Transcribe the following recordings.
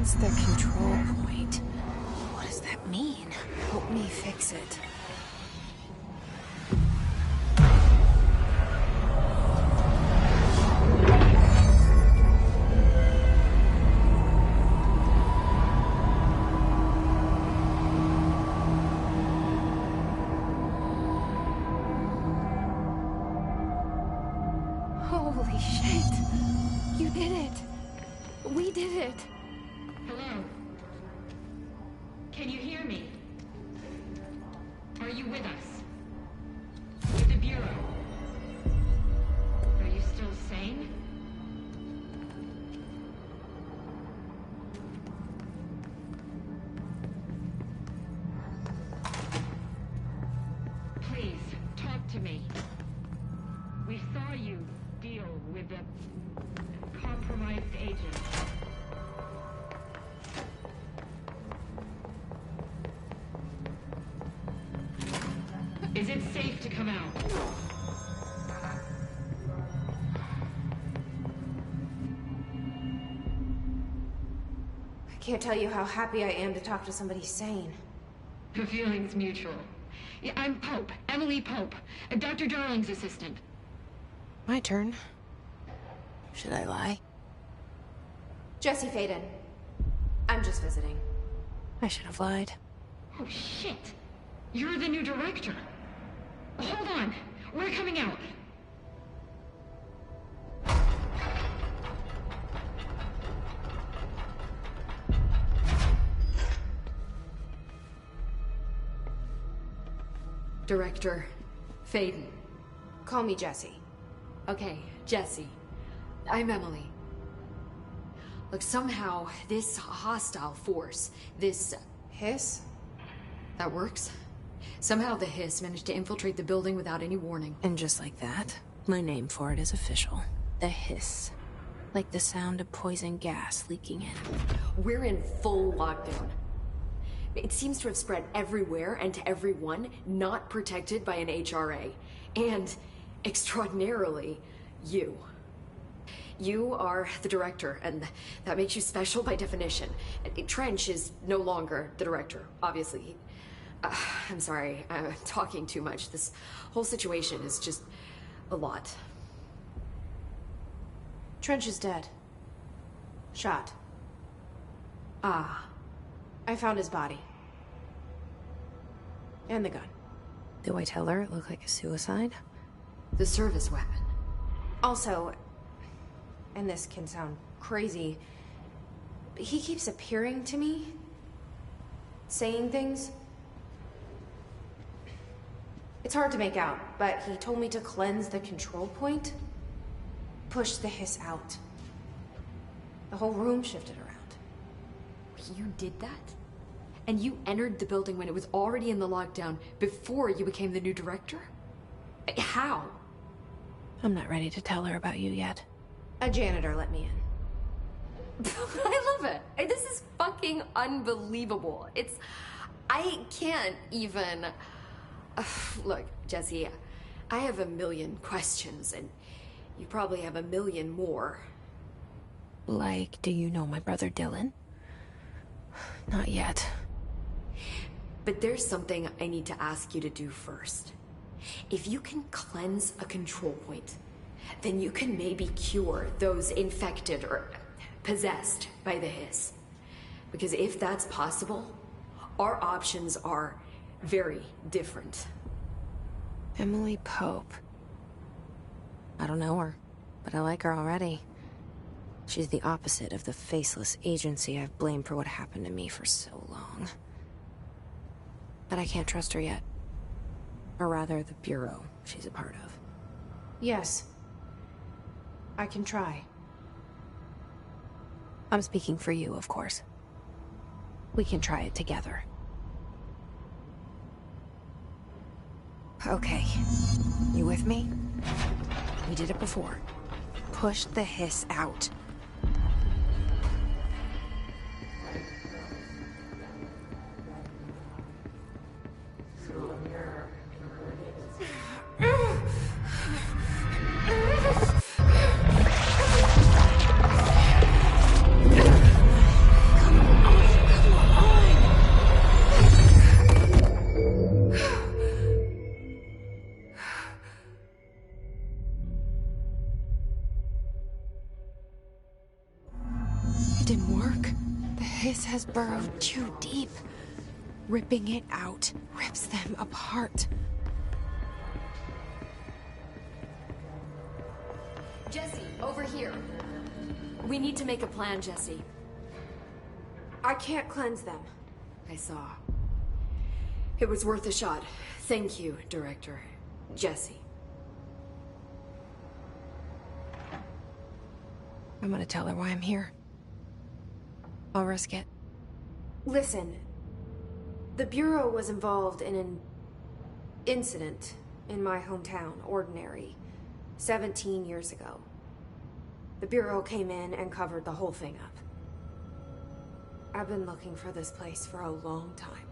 Cleanse the control point. What does that mean? Help me fix it. Holy shit! You did it! We did it! Hello? Can you hear me? Are you with us? With the Bureau? Are you still sane? Please, talk to me. We saw you deal with a compromised agent. Is it safe to come out? I can't tell you how happy I am to talk to somebody sane. The feeling's mutual. Yeah, I'm Pope, Emily Pope, Dr. Darling's assistant. My turn. Should I lie? Jesse Faden. I'm just visiting. I should have lied. Oh, shit. You're the new director. Hold on. We're coming out. Director Faden. Call me Jesse. Okay, Jesse. I'm Emily. Look, somehow this hostile force, this... Hiss? that works? Somehow the hiss managed to infiltrate the building without any warning. And just like that, my name for it is official. The hiss. Like the sound of poison gas leaking in. We're in full lockdown. It seems to have spread everywhere and to everyone not protected by an HRA. And, extraordinarily, you. You are the director, and that makes you special by definition. Trench is no longer the director, obviously. I'm sorry, I'm talking too much. This whole situation is just a lot. Trench is dead. Shot. Ah. I found his body. And the gun. Do I tell her it looked like a suicide? The service weapon. Also, and this can sound crazy, but he keeps appearing to me, saying things. It's hard to make out, but he told me to cleanse the control point, push the hiss out. The whole room shifted around. You did that? And you entered the building when it was already in the lockdown before you became the new director? How? I'm not ready to tell her about you yet. A janitor let me in. I love it. This is fucking unbelievable. I can't even... Look, Jesse, I have a million questions, and you probably have a million more. Like, do you know my brother Dylan? Not yet. But there's something I need to ask you to do first. If you can cleanse a control point, then you can maybe cure those infected or possessed by the hiss. Because if that's possible, our options are very different. Emily Pope. I don't know her, but I like her already. She's the opposite of the faceless agency I've blamed for what happened to me for so long. But I can't trust her yet. Or rather, the Bureau she's a part of. Yes. I can try. I'm speaking for you, of course. We can try it together. Okay. You with me? We did it before. Push the hiss out. Come It didn't work. The hiss has burrowed too deep. Ripping it out rips them apart. Jesse, over here. We need to make a plan, Jesse. I can't cleanse them. I saw. It was worth a shot. Thank you, Director. Jesse. I'm gonna tell her why I'm here. I'll risk it. Listen, the Bureau was involved in an incident in my hometown, Ordinary, 17 years ago. The Bureau came in and covered the whole thing up. I've been looking for this place for a long time.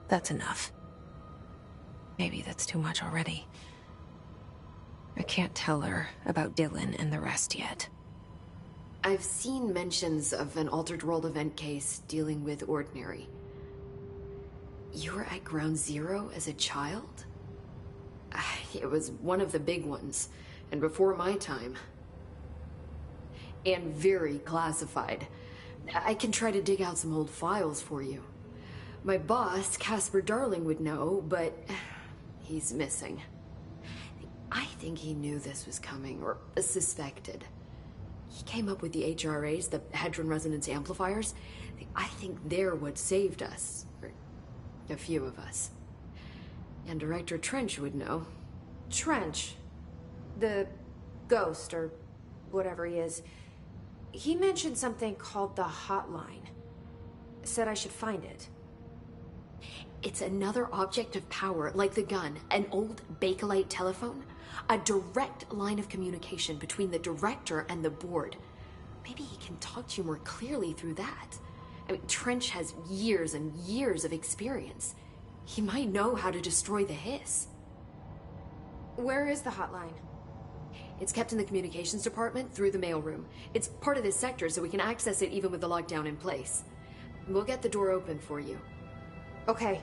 That's enough. Maybe that's too much already. I can't tell her about Dylan and the rest yet. I've seen mentions of an Altered World event case dealing with Ordinary. You were at Ground Zero as a child? It was one of the big ones, and before my time. And very classified. I can try to dig out some old files for you. My boss, Casper Darling, would know, but he's missing. I think he knew this was coming, or suspected. He came up with the HRAs, the Hadron Resonance Amplifiers. I think they're what saved us. Or a few of us. And Director Trench would know. Trench, the ghost, or whatever he is, he mentioned something called the Hotline. Said I should find it. It's another object of power, like the gun, an old Bakelite telephone. A direct line of communication between the director and the board. Maybe he can talk to you more clearly through that. I mean, Trench has years and years of experience. He might know how to destroy the hiss. Where is the hotline? It's kept in the communications department through the mailroom. It's part of this sector, so we can access it even with the lockdown in place. We'll get the door open for you. Okay,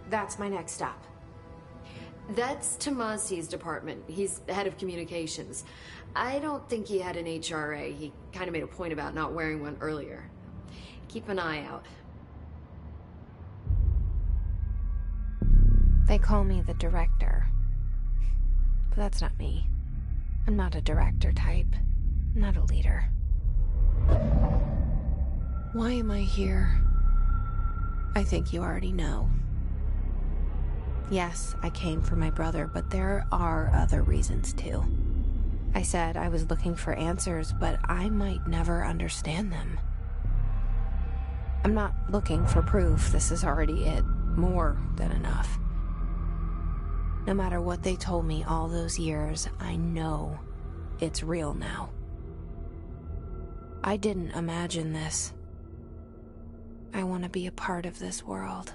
that's my next stop. That's Tomasi's department. He's head of communications. I don't think he had an HRA. He kind of made a point about not wearing one earlier. Keep an eye out. They call me the director. But that's not me. I'm not a director type. I'm not a leader. Why am I here? I think you already know. Yes, I came for my brother, but there are other reasons too. I said I was looking for answers, but I might never understand them. I'm not looking for proof. This is already it. More than enough. No matter what they told me all those years, I know it's real now. I didn't imagine this. I want to be a part of this world.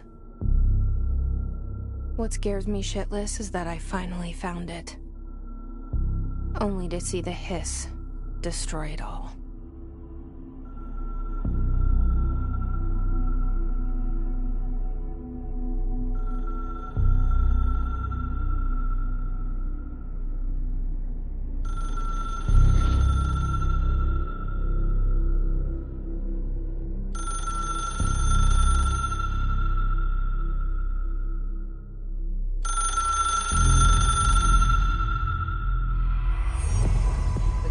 What scares me shitless is that I finally found it. Only to see the hiss destroy it all.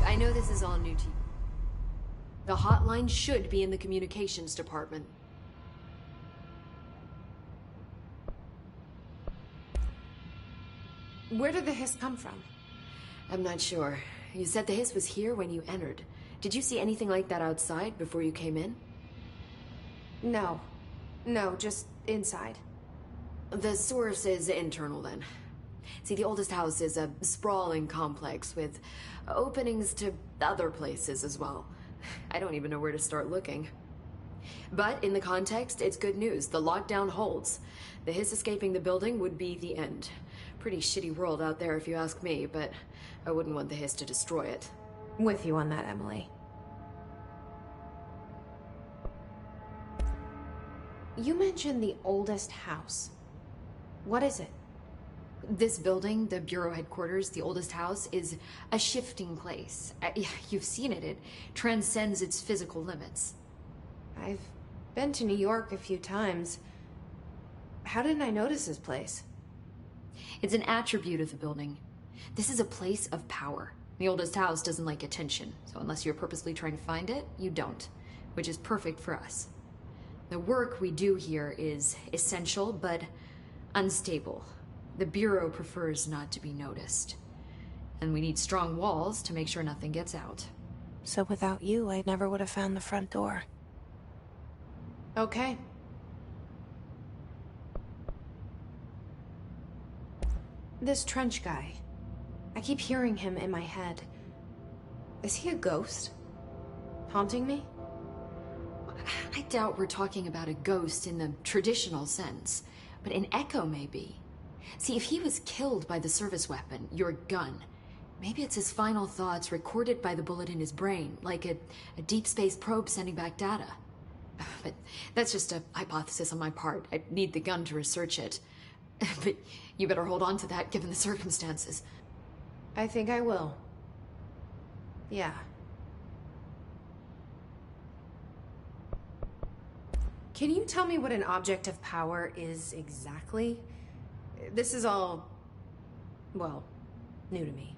I know this is all new to you. The hotline should be in the communications department. Where did the hiss come from? I'm not sure. You said the hiss was here when you entered. Did you see anything like that outside before you came in? No. No, just inside. The source is internal then. See, the oldest house is a sprawling complex with openings to other places as well. I don't even know where to start looking. But in the context, it's good news. The lockdown holds. The hiss escaping the building would be the end. Pretty shitty world out there if you ask me, but I wouldn't want the hiss to destroy it. With you on that, Emily. You mentioned the oldest house. What is it? This building, the Bureau headquarters, the oldest house, is a shifting place. Yeah, you've seen it. It transcends its physical limits. I've been to New York a few times. How didn't I notice this place? It's an attribute of the building. This is a place of power. The oldest house doesn't like attention, so unless you're purposely trying to find it, you don't, which is perfect for us. The work we do here is essential, but unstable. The Bureau prefers not to be noticed. And we need strong walls to make sure nothing gets out. So without you, I never would have found the front door. Okay. This Trench guy. I keep hearing him in my head. Is he a ghost? Haunting me? I doubt we're talking about a ghost in the traditional sense, but an echo maybe. See, if he was killed by the service weapon, your gun, maybe it's his final thoughts recorded by the bullet in his brain, like a deep space probe sending back data. But that's just a hypothesis on my part. I need the gun to research it. But you better hold on to that given the circumstances. I think I will. Yeah. Can you tell me what an object of power is exactly? This is all, well, new to me.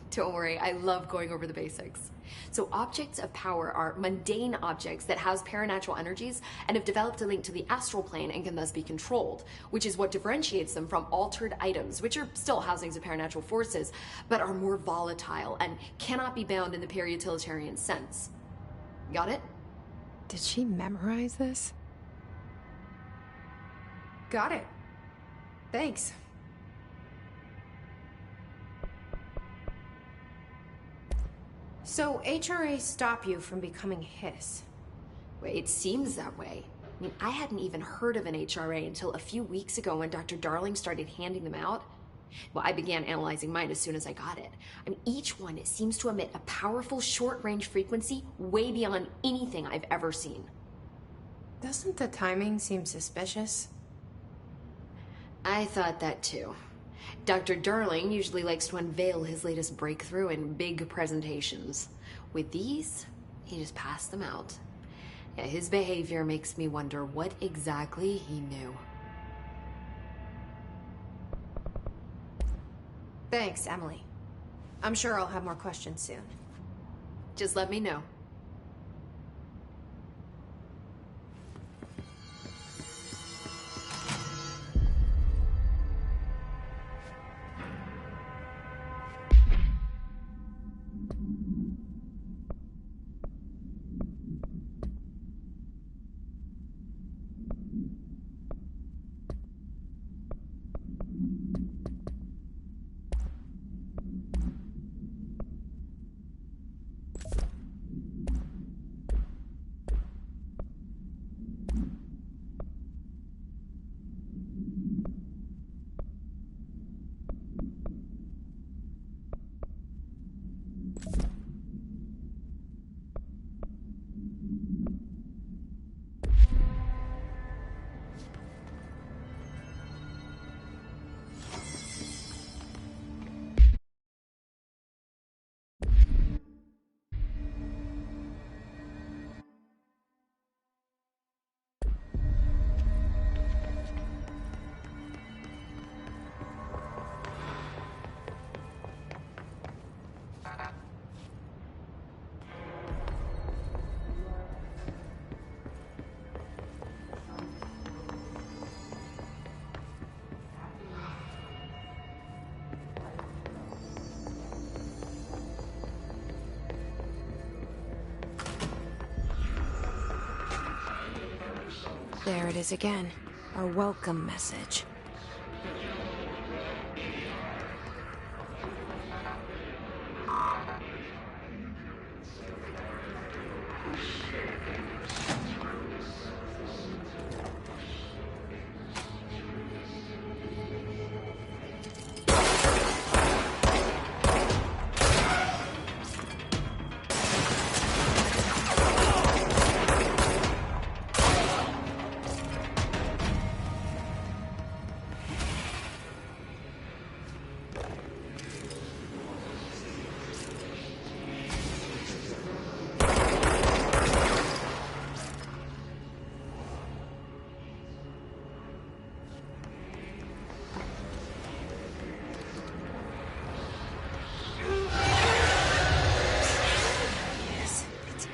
Don't worry, I love going over the basics. So objects of power are mundane objects that house paranatural energies and have developed a link to the astral plane and can thus be controlled, which is what differentiates them from altered items, which are still housings of paranatural forces, but are more volatile and cannot be bound in the peri-utilitarian sense. Got it? Did she memorize this? Got it. Thanks. So HRA stop you from becoming Hiss? Well, it seems that way. I mean, I hadn't even heard of an HRA until a few weeks ago when Dr. Darling started handing them out. Well, I began analyzing mine as soon as I got it. I mean, each one seems to emit a powerful short-range frequency way beyond anything I've ever seen. Doesn't the timing seem suspicious? I thought that too. Dr. Darling usually likes to unveil his latest breakthrough in big presentations. With these, he just passed them out. Yeah, his behavior makes me wonder what exactly he knew. Thanks, Emily. I'm sure I'll have more questions soon. Just let me know. There it is again. Our welcome message.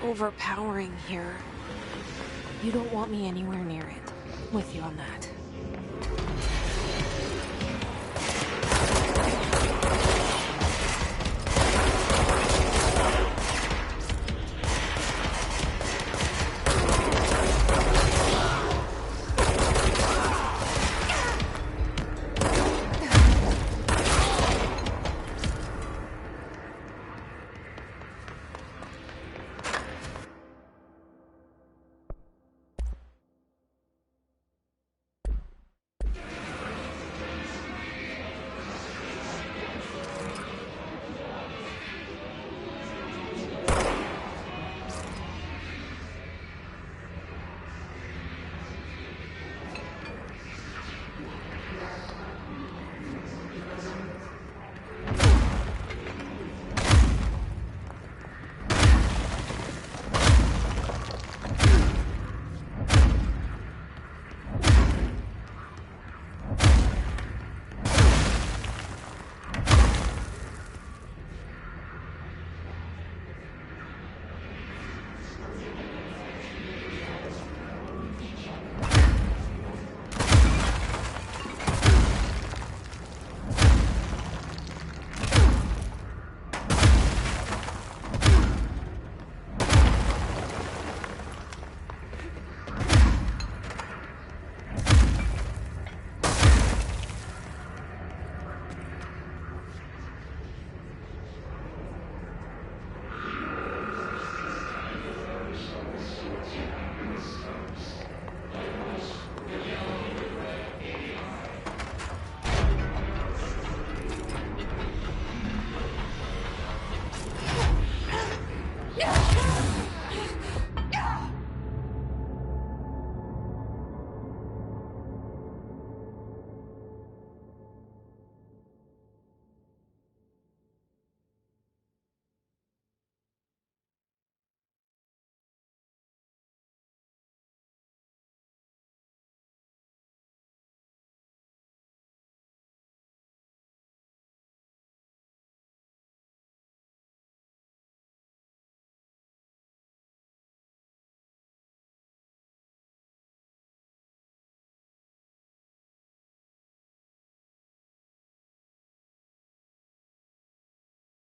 overpowering here. You don't want me anywhere near it. I'm with you on that.